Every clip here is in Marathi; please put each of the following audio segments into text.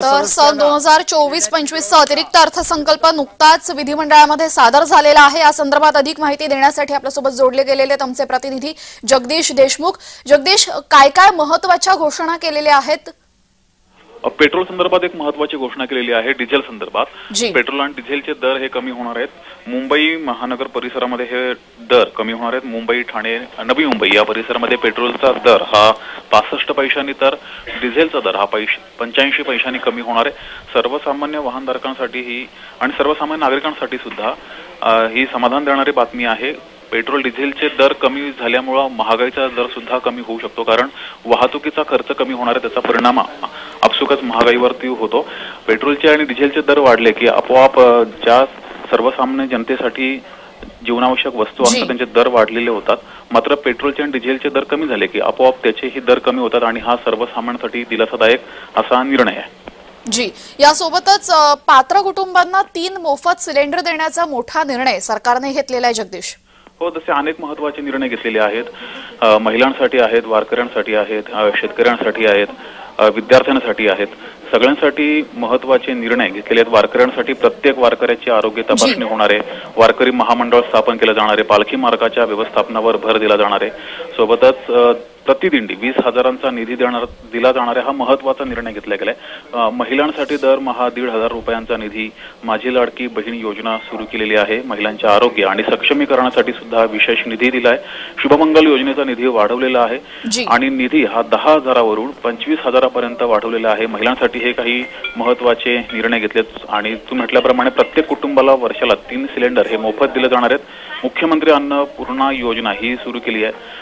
तर सन 2024-25 चा अतिरिक्त अर्थसंकल्प नुकताच विधिमंडळामध्ये सादर झालेला आहे। या संदर्भात अधिक माहिती देण्यासाठी आपल्यासोबत जोडले गेलेले आमचे प्रतिनिधी जगदीश देशमुख। जगदीश, काय काय महत्त्वाच्या घोषणा केलेल्या आहेत? पेट्रोल संदर्भात एक महत्त्वाची घोषणा केलेली आहे। डिझेल संदर्भात पेट्रोल आणि डिझेलचे दर हे कमी होणार आहेत। मुंबई महानगर परिसरामध्ये हे दर कमी होणार आहेत। मुंबई, ठाणे, नवी मुंबई या परिसरामध्ये पेट्रोलचा दर हा 65 पैशांनी तर डिझेलचा दर हा 85 पैशांनी कमी होणार आहे। सर्वसामान्य वाहनधारकांसाठी ही आणि सर्वसामान्य नागरिकांसाठी सुद्धा ही समाधान देणारी बातमी आहे। पेट्रोल डिझेलचे दर कमी झाल्यामुळे महागाईचा दर सुद्धा कमी होऊ शकतो, कारण वाहतुकीचा खर्च कमी होणार आहे, त्याचा परिणाम आपसुकच महागाईवरती होतो। पेट्रोलचे आणि डिझेलचे दर वाढले की आपोआप ज्या सर्वसामान्य जनतेसाठी जीवनावश्यक वस्तू असतात त्यांचे दर वाढलेले होतात। मात्र पेट्रोलचे आणि डिझेलचे दर कमी झाले की आपोआप त्याचेही दर कमी होतात आणि हा सर्वसामान्यांसाठी दिलासादायक असा निर्णय आहे। जी, यासोबतच पात्र कुटुंबांना 3 मोफत सिलेंडर देण्याचा मोठा निर्णय सरकारने घेतलेला आहे। जगदीश, हो, तसे अनेक महत्त्वाचे निर्णय घेतलेले आहेत। महिलांसाठी आहेत, वारकऱ्यांसाठी आहेत, शेतकऱ्यांसाठी आहेत, विद्यार्थ्यांसाठी आहेत, सगळ्यांसाठी महत्त्वाचे निर्णय घेतलेले आहेत। वारकऱ्यांसाठी प्रत्येक वारकऱ्याची आरोग्य तपासणी होणार आहे। वारकरी महामंडळ स्थापन केले जाणार आहे। पालखी मार्गाच्या व्यवस्थापनावर भर दिला जाणार आहे। सोबतच प्रतिदिंडी 20,000चा निधी दिला जाणार आहे। हा महत्त्वाचा निर्णय घेतला गेलाय। महिलांसाठी दरमहा 1,500 रुपयांचा निधी माझी लाडकी बहीण योजना सुरू केलेली आहे। महिलांच्या आरोग्य आणि सक्षमीकरणासाठी सुद्धा विशेष निधी दिलाय। शुभमंगल योजनेचा निधी वाढवलेला आहे आणि निधी हा 10,000वरून 25,000पर्यंत वाढवलेला आहे। महिलांसाठी हे काही महत्त्वाचे निर्णय घेतलेत आणि तू म्हटल्याप्रमाणे प्रत्येक कुटुंबाला वर्षाला 3 सिलेंडर हे मोफत दिले जाणार आहेत। मुख्यमंत्री अन्नपूर्णा योजना ही सुरू केली आहे।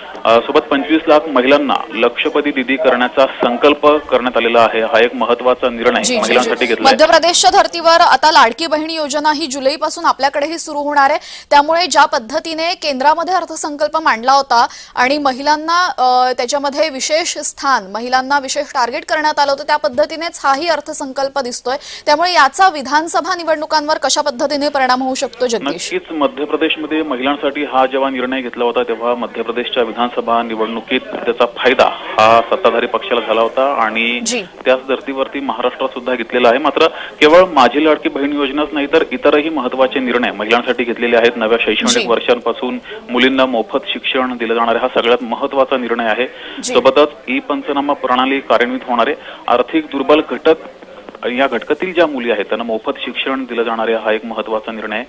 सोबत 25 लाख महिलांना लक्षपती दिदी करण्याचा संकल्प करण्यात आलेला आहे। हा एक महत्त्वाचा निर्णय महिलांसाठी घेतला आहे। मध्य प्रदेशच्या धर्तीवर आता लाडकी बहीण योजना ही जुलैपासून आपल्याकडेही सुरू होणार आहे। त्यामुळे ज्या पद्धतीने केंद्रामध्ये अर्थसंकल्प मांडला होता आणि महिलांना त्याच्यामध्ये विशेष स्थान, महिलांना विशेष टार्गेट करण्यात आलं होतं, त्या पद्धतीनेच हाही अर्थसंकल्प दिसतोय। त्यामुळे याचा विधानसभा निवडणुकांवर कशा पद्धतीने परिणाम होऊ शकतो? जगदीश, नक्कीच मध्य प्रदेशमध्ये महिलांसाठी हा जेव्हा निर्णय घेतला होता तेव्हा मध्य प्रदेशच्या विधानसभा निवडणुकीत त्याचा फायदा हा सत्ताधारी पक्षाला झाला होता आणि त्याच धर्तीवरती महाराष्ट्रात सुद्धा घेतलेला आहे। मात्र केवळ माझी लाडकी बहीण योजनाच नाही तर इतरही महत्त्वाचे निर्णय महिलांसाठी घेतलेले आहेत। नव्या शैक्षणिक वर्षांपासून मुलींना मोफत शिक्षण दिले जाणार आहे, हा सगळ्यात महत्त्वाचा निर्णय आहे। सोबतच ई पंचनामा प्रणाली कार्यान्वित होणार आहे। आर्थिक दुर्बल घटक या घटकातील ज्या मुली आहेत त्यांना मोफत शिक्षण दिलं जाणार आहे, हा एक महत्त्वाचा निर्णय आहे।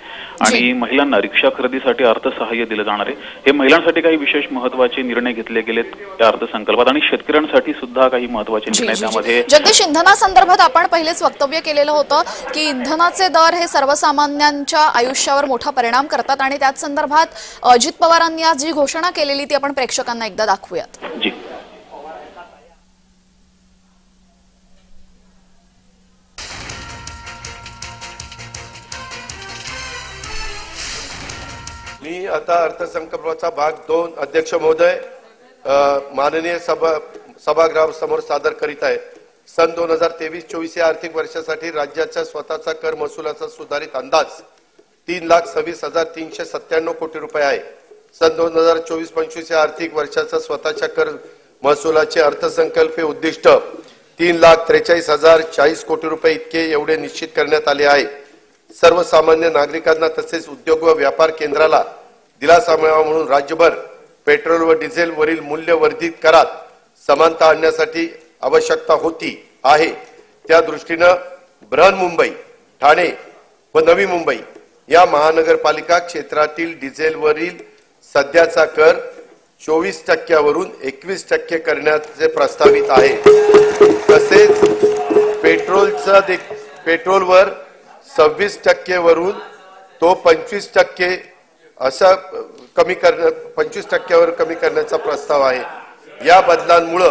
आणि महिलांना रिक्षा खरेदीसाठी अर्थसहाय्य दिलं जाणार आहे। हे महिलांसाठी काही विशेष महत्त्वाचे निर्णय घेतले गेलेत त्या अर्थसंकल्पात आणि शेतकऱ्यांसाठी सुद्धा काही महत्त्वाचे निर्णय त्यामध्ये। जगदीश, इंधनासंदर्भात आपण पहिलेच वक्तव्य केलेलं होतं की इंधनाचे दर हे सर्वसामान्यांच्या आयुष्यावर मोठा परिणाम करतात आणि त्याच संदर्भात अजित पवारांनी आज जी घोषणा केलेली ती आपण प्रेक्षकांना एकदा दाखवूयात। जी, मी आता अर्थसंकल्पाचा भाग 2 अध्यक्ष महोदय माननीय सभागृह समोर सादर करीत आहे। सन 2023-24 या आर्थिक वर्षासाठी राज्याचा स्वतःचा कर महसुलाचा सुधारित अंदाज 3,26,397 कोटी रुपये आहे। सन 2024-25 या आर्थिक वर्षाचा स्वतःच्या कर महसुलाचे अर्थसंकल्पीय उद्दिष्ट 3,43,040 कोटी रुपये इतके एवढे निश्चित करण्यात आले आहे। सर्वसामान्य नागरिकांना तसेच उद्योग व व्यापार केंद्राला दिलासा मिळावा म्हणून राज्यभर पेट्रोल व डिझेल वरील मूल्यवर्धित करात समानता आणण्यासाठी आवश्यकता होती आहे। त्या दृष्टीने बृहन्मुंबई, ठाणे व नवी मुंबई या महानगरपालिका क्षेत्रातील डिझेलवरील सध्याचा कर 24% 21% करण्याचे प्रस्तावित आहे। तसेच पेट्रोलवर 26% वरून तो 25% असा कमी 25%वर कमी करण्याचा प्रस्ताव आहे। या बदलांमुळे